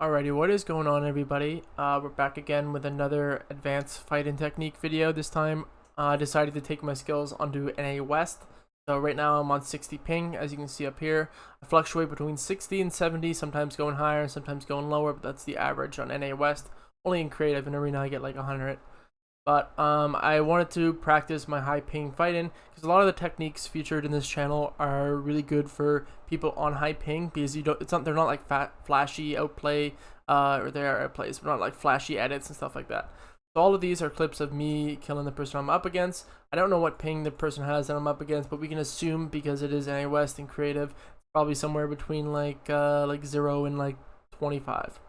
Alrighty, what is going on, everybody? We're back again with another advanced fighting technique video. This time, I decided to take my skills onto NA West. So right now I'm on 60 ping, as you can see up here. I fluctuate between 60 and 70, sometimes going higher, sometimes going lower, but that's the average on NA West. Only in creative and arena I get like 100. But I wanted to practice my high ping fighting because a lot of the techniques featured in this channel are really good for people on high ping because they're not like flashy outplay or they are outplays, but not like flashy edits and stuff like that. So all of these are clips of me killing the person I'm up against. I don't know what ping the person has that I'm up against, but we can assume because it is NA West and creative, probably somewhere between like 0 and like 25.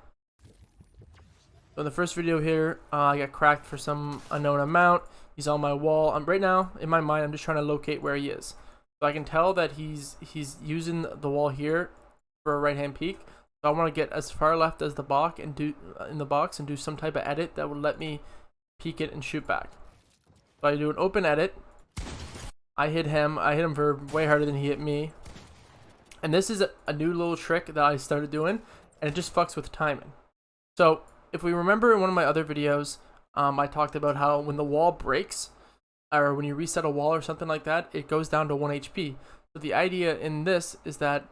So in the first video here, I got cracked for some unknown amount. He's on my wall. Right now, in my mind, I'm just trying to locate where he is. So I can tell that he's using the wall here for a right-hand peek. So I want to get as far left as the box and do some type of edit that will let me peek it and shoot back. So I do an open edit. I hit him. I hit him for way harder than he hit me. And this is a new little trick that I started doing, and it just fucks with timing. So if we remember in one of my other videos, I talked about how when the wall breaks, or when you reset a wall or something like that, it goes down to 1 HP. So the idea in this is that,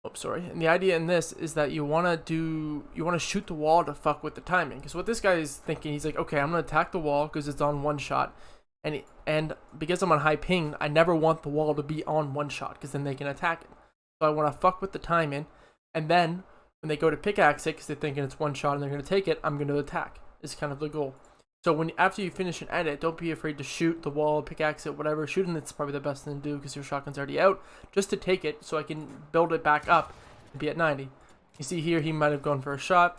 you want to shoot the wall to fuck with the timing. Because what this guy is thinking, he's like, okay, I'm gonna attack the wall because it's on one shot, and because I'm on high ping, I never want the wall to be on one shot because then they can attack it. So I want to fuck with the timing, and then when they go to pickaxe it because they're thinking it's one shot and they're going to take it, I'm going to attack. Is kind of the goal. So after you finish an edit, don't be afraid to shoot the wall, pickaxe it, whatever. Shooting it's probably the best thing to do because your shotgun's already out, just to take it so I can build it back up and be at 90. You see here he might have gone for a shot.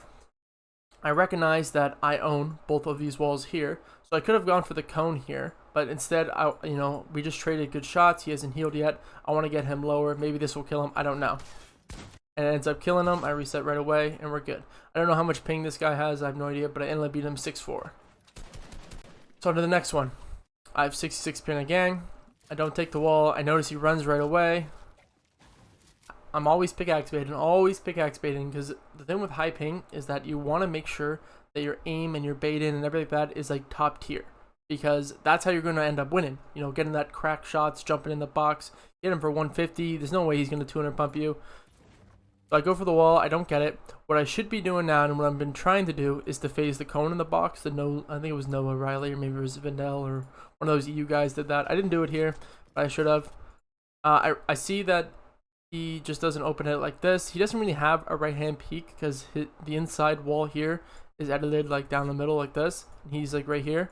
I recognize that I own both of these walls here, so I could have gone for the cone here, but instead we just traded good shots. He hasn't healed yet. I want to get him lower. Maybe this will kill him. I don't know. And it ends up killing him. I reset right away, and we're good. I don't know how much ping this guy has. I have no idea, but I ended up beating him 6-4. So on to the next one. I have 66 ping again. I don't take the wall. I notice he runs right away. I'm always pickaxe baiting, because the thing with high ping is that you want to make sure that your aim and your baiting and everything like that is like top tier, because that's how you're going to end up winning. Getting that crack shots, jumping in the box, hit him for 150. There's no way he's going to 200 pump you. So I go for the wall, I don't get it. What I should be doing now, and what I've been trying to do, is to phase the cone in the box. I think it was Noah Riley, or maybe it was Vindel, or one of those EU guys did that. I didn't do it here, but I should have. I see that he just doesn't open it like this. He doesn't really have a right-hand peek, because the inside wall here is edited like down the middle like this. And he's like right here.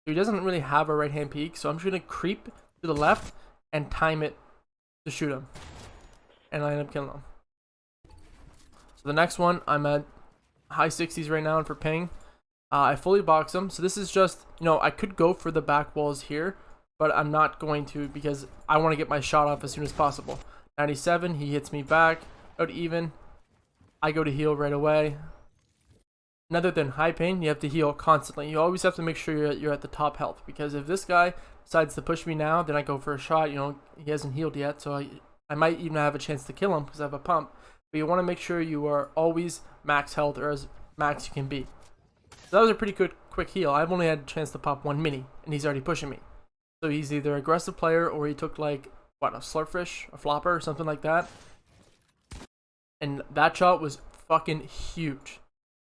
So he doesn't really have a right-hand peek, so I'm just going to creep to the left and time it to shoot him. And I end up killing him. So the next one, I'm at high 60s right now and for ping. I fully box him. So this is just, I could go for the back walls here, but I'm not going to because I want to get my shot off as soon as possible. 97, he hits me back, out even. I go to heal right away. Other than high ping, you have to heal constantly. You always have to make sure you're at the top health, because if this guy decides to push me now, then I go for a shot. He hasn't healed yet, so I might even have a chance to kill him because I have a pump. But you want to make sure you are always max health, or as max you can be. So that was a pretty good quick heal. I've only had a chance to pop one mini, and he's already pushing me. So he's either an aggressive player, or he took like, a slurpfish, a flopper, or something like that. And that shot was fucking huge.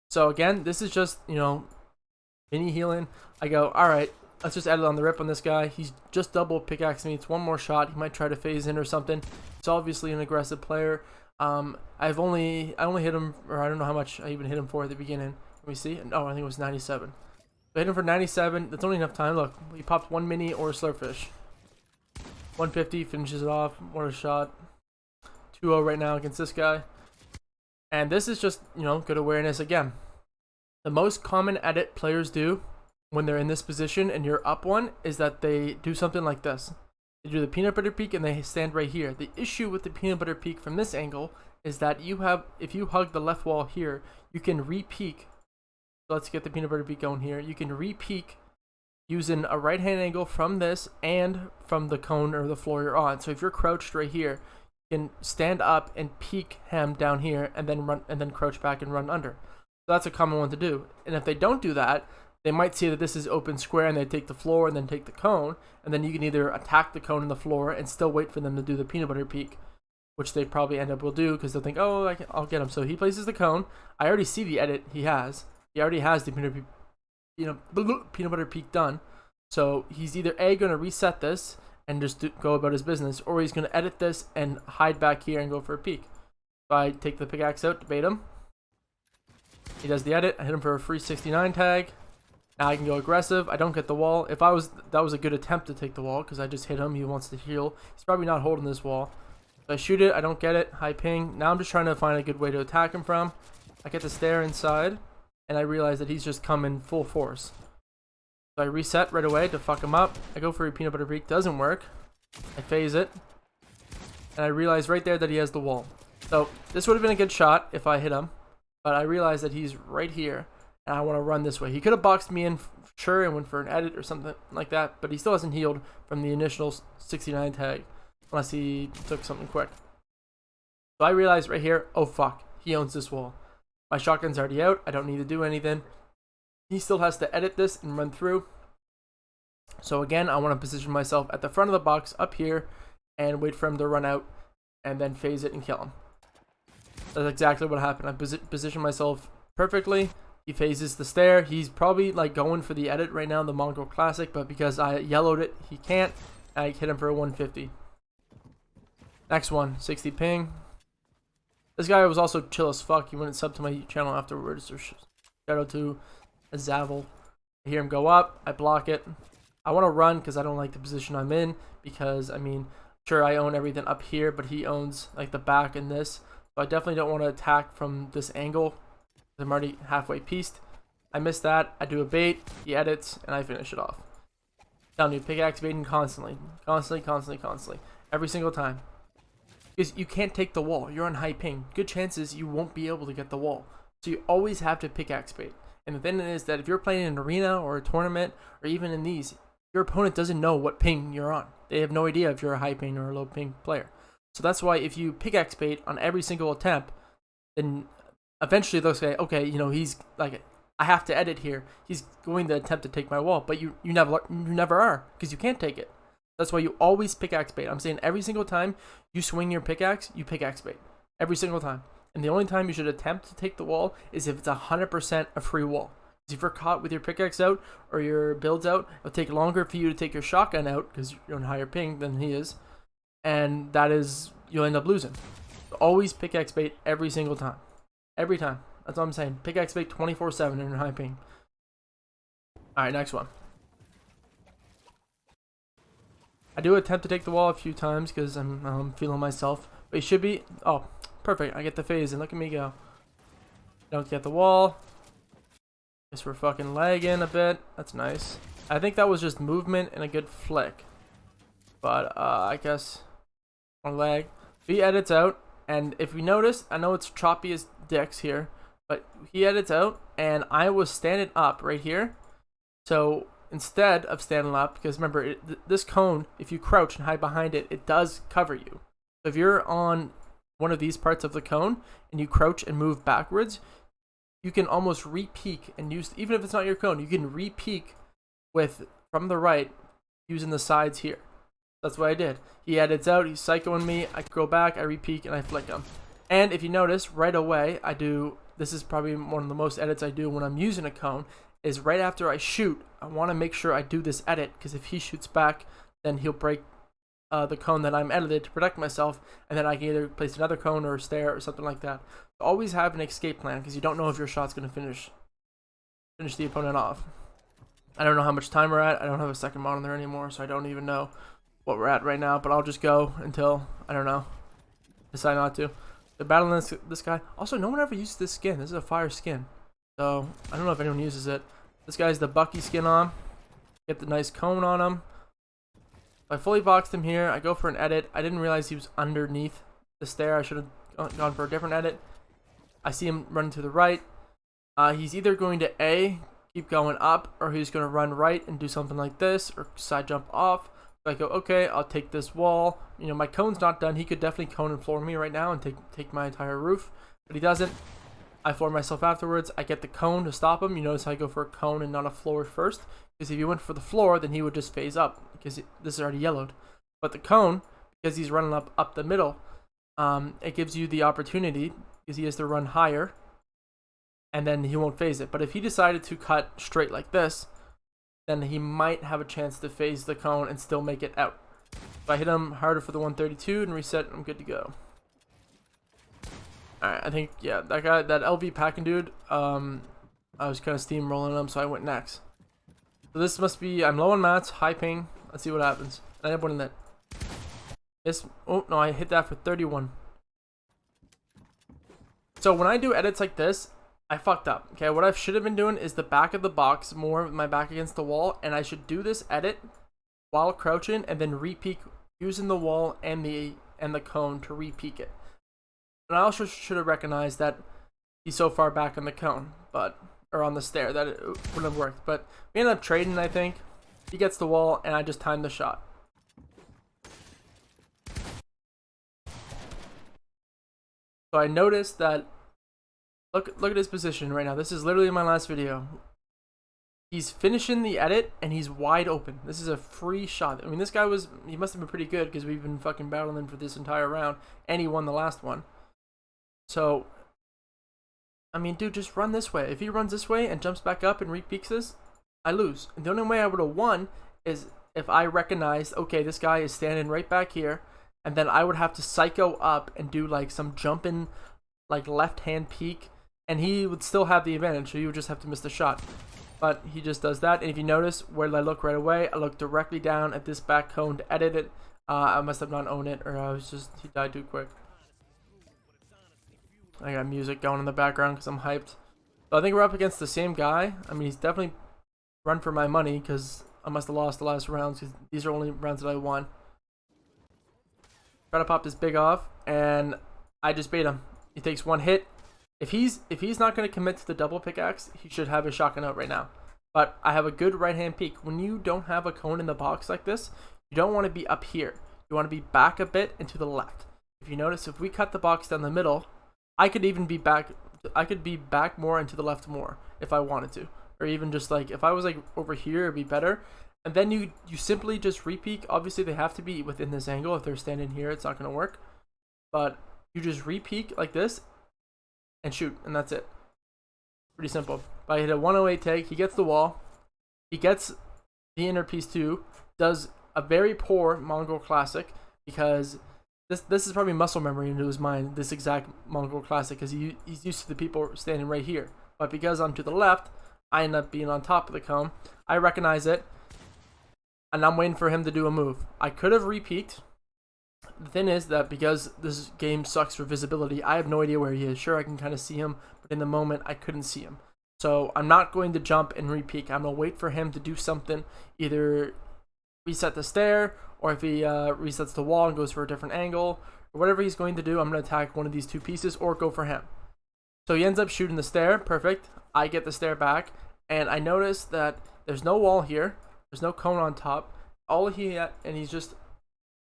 So again, this is just, mini healing. I go, alright, let's just edit on the rip on this guy. He's just double pickaxe me. It's one more shot. He might try to phase in or something. It's obviously an aggressive player. I only hit him, or I don't know how much I even hit him for at the beginning. Let me see. Oh, I think it was 97. I hit him for 97. That's only enough time. Look, he popped one mini or a slurpfish. 150 finishes it off. What a shot. 2-0 right now against this guy. And this is just, good awareness again. The most common edit players do when they're in this position and you're up one is that they do something like this. They do the peanut butter peek and they stand right here. The issue with the peanut butter peek from this angle is that if you hug the left wall here, you can re-peek. So let's get the peanut butter peek going here. You can re-peek using a right hand angle from this and from the cone or the floor you're on. So if you're crouched right here, can stand up and peek him down here and then run and then crouch back and run under. So that's a common one to do. And if they don't do that, they might see that this is open square and they take the floor and then take the cone, and then you can either attack the cone in the floor and still wait for them to do the peanut butter peek, which they probably end up will do because they'll think, oh, I'll get him. So he places the cone. I already see the edit he has. He already has the peanut butter peek done. So he's either A, going to reset this and just go about his business, or he's going to edit this and hide back here and go for a peek. So I take the pickaxe out to bait him. He does the edit. I hit him for a free 69 tag. Now I can go aggressive. I don't get the wall. That was a good attempt to take the wall because I just hit him. He wants to heal. He's probably not holding this wall. So I shoot it. I don't get it. High ping. Now I'm just trying to find a good way to attack him from. I get the stair inside, and I realize that he's just coming full force. So I reset right away to fuck him up. I go for a peanut butter peek. Doesn't work. I phase it. And I realize right there that he has the wall. So this would have been a good shot if I hit him. But I realize that he's right here. And I want to run this way. He could have boxed me in, sure, and went for an edit or something like that. But he still hasn't healed from the initial 69 tag. Unless he took something quick. So I realize right here, oh fuck. He owns this wall. My shotgun's already out. I don't need to do anything. He still has to edit this and run through. So again, I want to position myself at the front of the box up here and wait for him to run out and then phase it and kill him. That's exactly what happened. I position myself perfectly. He phases the stair. He's probably like going for the edit right now, the Mongol Classic, but because I yellowed it, he can't. I hit him for a 150. Next one, 60 ping. This guy was also chill as fuck. He wouldn't sub to my channel afterwards. So shout out to Zavel. I hear him go up. I block it. I want to run because I don't like the position I'm in. Because, I mean, sure, I own everything up here, but he owns like the back and this. So I definitely don't want to attack from this angle. I'm already halfway pieced. I miss that. I do a bait. He edits, and I finish it off. Telling you, pickaxe baiting constantly. Constantly. Every single time. Because you can't take the wall. You're on high ping. Good chances you won't be able to get the wall. So you always have to pickaxe bait. And the thing is that if you're playing in an arena or a tournament, or even in these, your opponent doesn't know what ping you're on. They have no idea if you're a high ping or a low ping player. So that's why if you pickaxe bait on every single attempt, then eventually they'll say, okay, you know, he's like, I have to edit here. He's going to attempt to take my wall, but you never are because you can't take it. That's why you always pickaxe bait. I'm saying every single time you swing your pickaxe, you pickaxe bait. Every single time. And the only time you should attempt to take the wall is if it's 100% a free wall. Because if you're caught with your pickaxe out or your builds out, it'll take longer for you to take your shotgun out because you're on higher ping than he is. And that is, you'll end up losing. So always pickaxe bait every single time. Every time. That's all I'm saying. Pickaxe bait 24/7 in high ping. Alright, next one. I do attempt to take the wall a few times because I'm feeling myself. But he should be... Oh, perfect. I get the phase and look at me go. Don't get the wall. Guess we're fucking lagging a bit. That's nice. I think that was just movement and a good flick. But I guess... on lag. He edits out. And if you notice, I know it's choppy as dicks here. But he edits out. And I was standing up right here. So... instead of standing up, because remember, this cone, if you crouch and hide behind it, it does cover you. So if you're on one of these parts of the cone and you crouch and move backwards, you can almost re-peek and use, even if it's not your cone, you can re-peek with from the right using the sides here. That's what I did. He edits out, he's psychoing me, I go back, I re-peek, and I flick him. And if you notice, right away, I do, this is probably one of the most edits I do when I'm using a cone, is right after I shoot, I want to make sure I do this edit, because if he shoots back, then he'll break the cone that I'm edited to protect myself, and then I can either place another cone or a stair or something like that. So always have an escape plan, because you don't know if your shot's going to finish the opponent off. I don't know how much time we're at. I don't have a second monitor anymore, so I don't even know what we're at right now, but I'll just go until, I don't know, decide not to. They're battling this guy. Also, no one ever uses this skin. This is a fire skin. So, I don't know if anyone uses it. This guy's the Bucky skin on. Get the nice cone on him. I fully boxed him here. I go for an edit. I didn't realize he was underneath the stair. I should have gone for a different edit. I see him running to the right. He's either going to A, keep going up, or he's going to run right and do something like this, or side jump off. So I go, okay, I'll take this wall. You know, my cone's not done. He could definitely cone and floor me right now and take my entire roof, but he doesn't. I floor myself afterwards. I get the cone to stop him. You notice I go for a cone and not a floor first, because if he went for the floor, then he would just phase up, because this is already yellowed. But the cone, because he's running up the middle, it gives you the opportunity, because he has to run higher, and then he won't phase it. But if he decided to cut straight like this, then he might have a chance to phase the cone and still make it out. If I hit him harder for the 132 and reset, I'm good to go. Alright, I think, yeah, that guy, that LV packing dude, I was kind of steamrolling him, so I went next. So this must be, I'm low on mats, high ping. Let's see what happens. I have one in that. This, oh no, I hit that for 31. So when I do edits like this, I fucked up. Okay, what I should have been doing is the back of the box, more with my back against the wall, and I should do this edit while crouching and then re-peek using the wall and the cone to re-peek it. And I also should have recognized that he's so far back on the cone, or on the stair, that it wouldn't have worked. But we ended up trading, I think. He gets the wall, and I just timed the shot. So I noticed that, look at his position right now. This is literally my last video. He's finishing the edit, and he's wide open. This is a free shot. I mean, this guy he must have been pretty good, because we've been fucking battling for this entire round, and he won the last one. So, I mean, dude, just run this way. If he runs this way and jumps back up and re-peeks this, I lose. And the only way I would have won is if I recognized, okay, this guy is standing right back here, and then I would have to psycho up and do like some jumping, like left-hand peek, and he would still have the advantage, so you would just have to miss the shot. But he just does that, and if you notice, where did I look right away? I looked directly down at this back cone to edit it. I must have not owned it, or he died too quick. I got music going in the background because I'm hyped. So I think we're up against the same guy. I mean, he's definitely run for my money, because I must have lost the last rounds, because these are only rounds that I won. Try to pop this big off, and I just bait him. He takes one hit. If he's not going to commit to the double pickaxe, he should have his shotgun out right now. But I have a good right-hand peek. When you don't have a cone in the box like this, you don't want to be up here. You want to be back a bit and to the left. If you notice, if we cut the box down the middle, I could even be back. I could be back more and to the left more if I wanted to, or even just like if I was like over here, it'd be better. And then you simply just re-peek. Obviously, they have to be within this angle. If they're standing here, it's not going to work. But you just re-peek like this and shoot, and that's it. Pretty simple. If I hit a 108 tag, he gets the wall. He gets the inner piece too. Does a very poor Mongol classic, because this is probably muscle memory into his mind, this exact Mongol classic, because he's used to the people standing right here. But because I'm to the left, I end up being on top of the cone. I recognize it, and I'm waiting for him to do a move. I could have re-peeked. The thing is that because this game sucks for visibility, I have no idea where he is. Sure, I can kind of see him, but in the moment, I couldn't see him. So I'm not going to jump and re-peek. I'm going to wait for him to do something, either reset the stair, or if he resets the wall and goes for a different angle, or whatever he's going to do, I'm going to attack one of these two pieces or go for him. So he ends up shooting the stair. Perfect. I get the stair back, and I notice that there's no wall here. There's no cone on top. And he's just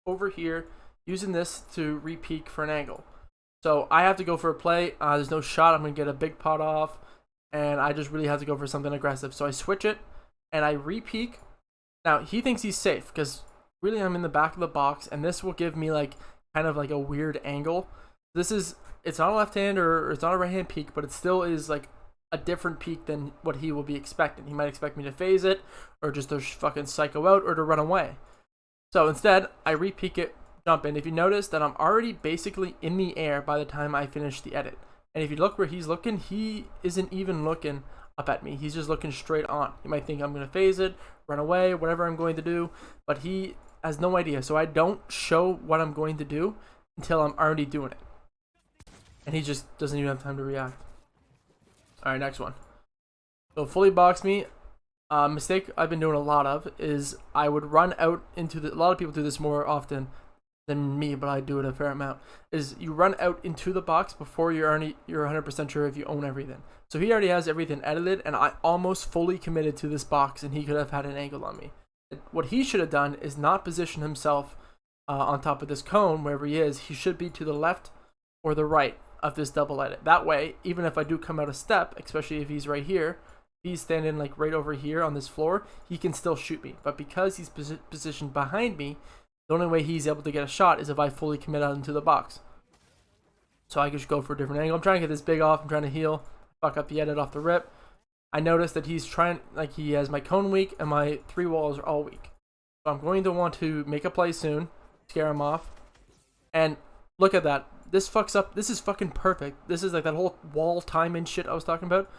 over here using this to re-peek for an angle. So I have to go for a play. There's no shot. I'm going to get a big pot off, and I just really have to go for something aggressive. So I switch it, and I re-peek. Now, he thinks he's safe, because really I'm in the back of the box, and this will give me like kind of like a weird angle. It's not a left hand or it's not a right hand peek, but it still is like a different peek than what he will be expecting. He might expect me to phase it, or just to fucking psycho out, or to run away. So instead, I re-peek it, jump in. If you notice that I'm already basically in the air by the time I finish the edit. And if you look where he's looking, he isn't even looking up at me. He's just looking straight on. He might think I'm going to phase it, run away, whatever I'm going to do, but he has no idea. So I don't show what I'm going to do until I'm already doing it. And he just doesn't even have time to react. Alright, next one. So fully box me. Mistake I've been doing a lot of is I would run out into a lot of people do this more often than me, but I do it a fair amount, is you run out into the box before you're 100% sure if you own everything. So he already has everything edited, and I almost fully committed to this box, and he could have had an angle on me. What he should have done is not position himself on top of this cone wherever he is. He should be to the left or the right of this double edit. That way, even if I do come out a step, especially if he's right here, he's standing like right over here on this floor, he can still shoot me. But because he's positioned behind me, the only way he's able to get a shot is if I fully commit out into the box. So I can just go for a different angle. I'm trying to get this big off. I'm trying to heal. Fuck up the edit off the rip. I noticed that he's trying, like he has my cone weak and my 3 walls are all weak. So I'm going to want to make a play soon, scare him off. And look at that. This fucks up. This is fucking perfect. This is like that whole wall timing shit I was talking about.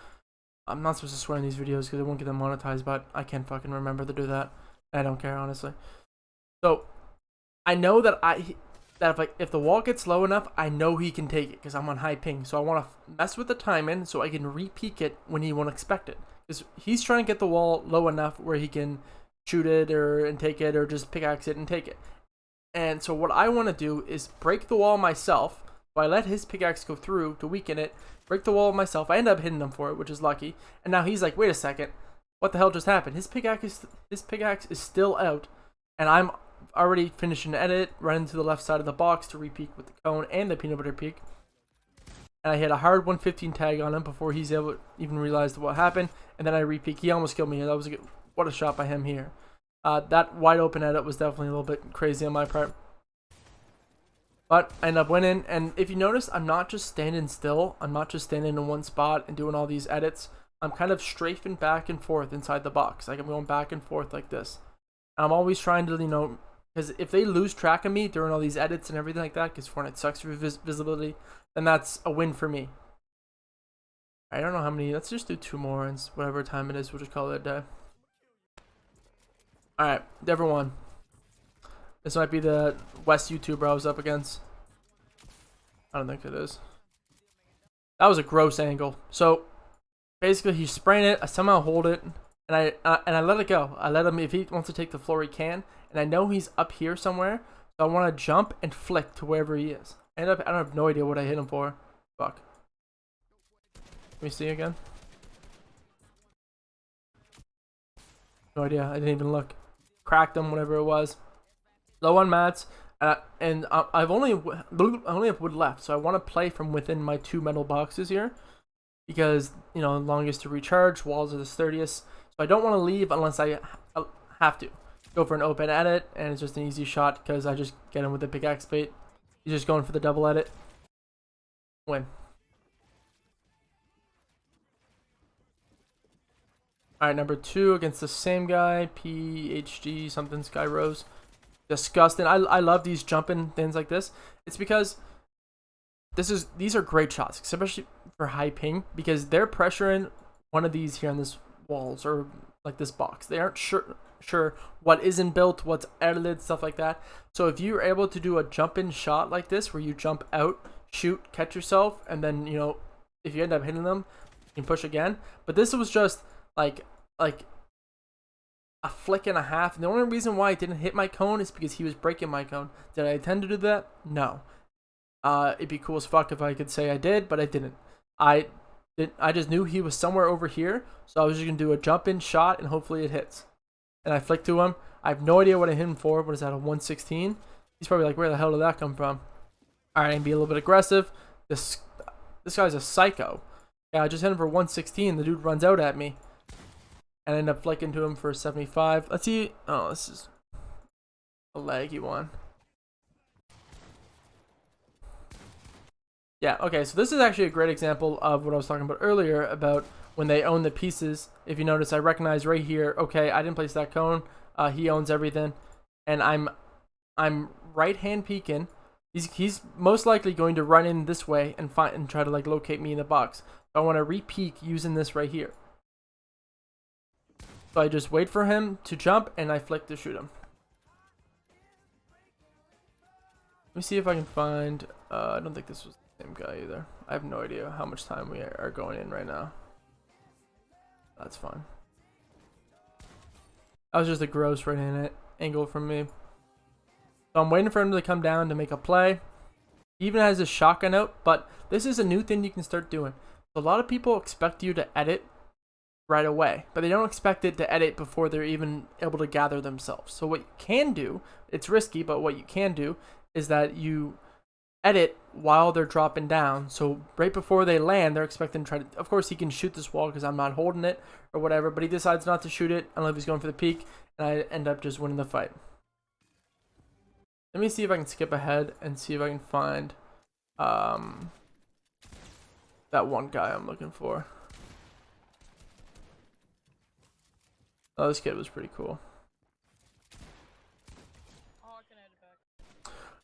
I'm not supposed to swear in these videos because I won't get them monetized, but I can't fucking remember to do that. I don't care, honestly. So I know that if the wall gets low enough, I know he can take it because I'm on high ping. So I want to mess with the timing so I can re-peek it when he won't expect it. Because he's trying to get the wall low enough where he can shoot it and take it, or just pickaxe it and take it. And so what I want to do is break the wall myself. So I let his pickaxe go through to weaken it, break the wall myself. I end up hitting him for it, which is lucky. And now he's like, wait a second, what the hell just happened? His pickaxe is still out, and I'm already finishing the edit, running to the left side of the box to re-peek with the cone and the peanut butter peak. And I hit a hard 115 tag on him before he's able to even realize what happened. And then I re-peek. He almost killed me. That was a good, what a shot by him here. That wide open edit was definitely a little bit crazy on my part. But I end up winning. And if you notice, I'm not just standing still. I'm not just standing in one spot and doing all these edits. I'm kind of strafing back and forth inside the box. Like I'm going back and forth like this. And I'm always trying to, because if they lose track of me during all these edits and everything like that, because Fortnite sucks for visibility, then that's a win for me. I don't know how many. Let's just do 2 more, and whatever time it is, we'll just call it a day. Alright, everyone. This might be the West YouTuber I was up against. I don't think it is. That was a gross angle. So, basically, he's spraying it. I somehow hold it, and I let it go. I let him, if he wants to take the floor, he can. And I know he's up here somewhere, so I want to jump and flick to wherever he is. I don't have no idea what I hit him for. Fuck. Let me see again. No idea. I didn't even look. Cracked him, whatever it was. Low on mats, and I only have wood left, so I want to play from within my 2 metal boxes here, because longest to recharge, walls are the sturdiest. So I don't want to leave unless I have to. Go for an open edit, and it's just an easy shot because I just get him with the pickaxe bait. He's just going for the double edit. Win. Alright, number 2 against the same guy, PHG something, Sky Rose. Disgusting. I love these jumping things like this. It's because these are great shots, especially for high ping, because they're pressuring one of these here on this walls or like this box. They aren't sure what isn't built, what's edited, stuff like that. So if you're able to do a jump-in shot like this, where you jump out, shoot, catch yourself, and then if you end up hitting them, you can push again. But this was just like a flick and a half. And the only reason why I didn't hit my cone is because he was breaking my cone. Did I intend to do that? No. It'd be cool as fuck if I could say I did, but I didn't. I just knew he was somewhere over here, so I was just gonna do a jump-in shot and hopefully it hits. And I flicked to him. I have no idea what I hit him for. What is that, a 116? He's probably like, where the hell did that come from? Alright, and be a little bit aggressive. This guy's a psycho. Yeah, I just hit him for 116. The dude runs out at me. And I end up flicking to him for 75. Let's see. Oh, this is a laggy one. Yeah, okay, so this is actually a great example of what I was talking about earlier about when they own the pieces. If you notice, I recognize right here, okay, I didn't place that cone. He owns everything. And I'm right-hand peeking. He's most likely going to run in this way and try to like locate me in the box. So I want to re-peek using this right here. So I just wait for him to jump and I flick to shoot him. Let me see if I can find, I don't think this was the same guy either. I have no idea how much time we are going in right now. That's fine. That was just a gross right in it angle from me. So I'm waiting for him to come down to make a play. He even has his shotgun out, but this is a new thing you can start doing. So a lot of people expect you to edit right away, but they don't expect it to edit before they're even able to gather themselves. So what you can do, it's risky, but what you can do is that you edit while they're dropping down. So right before they land, they're expecting to try to, of course he can shoot this wall because I'm not holding it or whatever, but he decides not to shoot it unless he's going for the peak, and I end up just winning the fight. Let me see if I can skip ahead and see if I can find that one guy I'm looking for. Oh, this kid was pretty cool.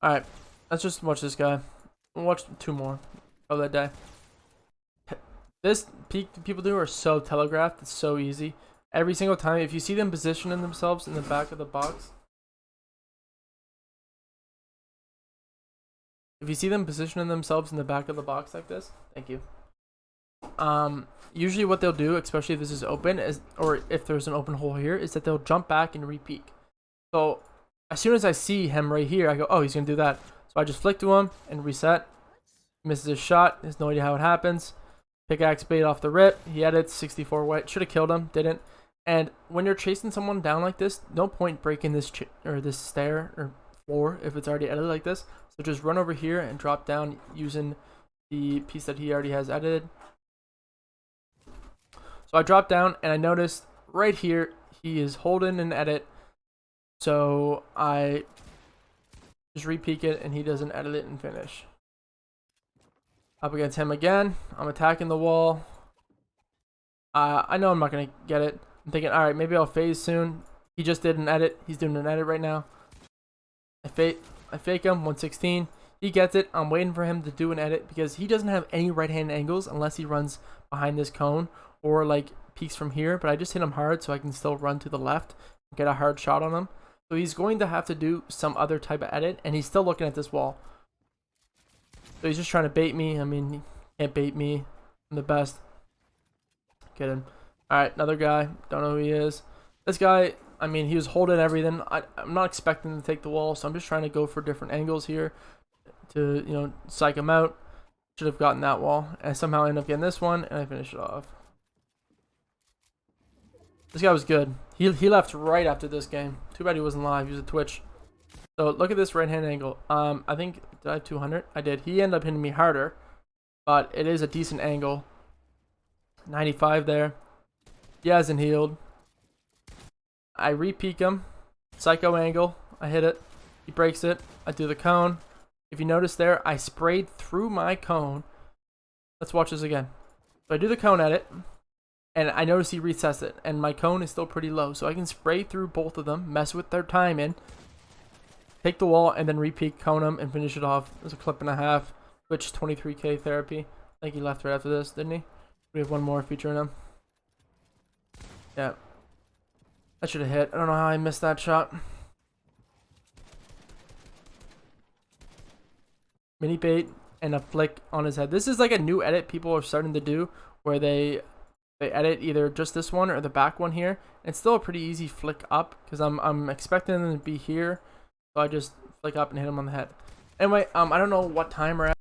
Alright, let's just watch this guy. We'll watch 2 more of that day. This peak people do are so telegraphed. It's so easy. Every single time, if you see them positioning themselves in the back of the box, if you see them positioning themselves in the back of the box like this, thank you. Usually what they'll do, especially if this is open, is, or if there's an open hole here, is that they'll jump back and re-peek. So as soon as I see him right here, I go, oh, he's gonna do that. So I just flick to him and reset. Misses his shot. Has no idea how it happens. Pickaxe bait off the rip. He edits 64 white. Should have killed him. Didn't. And when you're chasing someone down like this, no point breaking this or this stair or floor if it's already edited like this. So just run over here and drop down using the piece that he already has edited. So I dropped down and I noticed right here he is holding an edit. So I just re-peek it and he doesn't edit it and finish. Up against him again. I'm attacking the wall. I know I'm not going to get it. I'm thinking, alright, maybe I'll phase soon. He just did an edit. He's doing an edit right now. I fake him, 116. He gets it. I'm waiting for him to do an edit because he doesn't have any right-hand angles unless he runs behind this cone or like peeks from here. But I just hit him hard so I can still run to the left and get a hard shot on him. So he's going to have to do some other type of edit, and he's still looking at this wall. So he's just trying to bait me. I mean, he can't bait me. I'm the best. Get him. Alright, another guy. Don't know who he is. This guy, I mean, he was holding everything. I'm not expecting to take the wall, so I'm just trying to go for different angles here to, you know, psych him out. Should have gotten that wall. And I somehow end up getting this one, and I finish it off. This guy was good. He left right after this game. Too bad he wasn't live. He was a Twitch. So look at this right hand angle. I think, did I have 200? I did. He ended up hitting me harder, but it is a decent angle. 95 there. He hasn't healed. I re-peek him. Psycho angle. I hit it. He breaks it. I do the cone. If you notice there, I sprayed through my cone. Let's watch this again. So I do the cone edit. And I notice he resets it, and my cone is still pretty low, so I can spray through both of them, mess with their timing, take the wall, and then re-peek, cone them, and finish it off. There's a clip and a half, which 23k therapy. I think he left right after this, didn't he? We have one more featuring him. Yeah. That should have hit. I don't know how I missed that shot. Mini bait and a flick on his head. This is like a new edit people are starting to do, where they edit either just this one or the back one here. It's still a pretty easy flick up because I'm expecting them to be here, so I just flick up and hit him on the head. Anyway, I don't know what time we're at.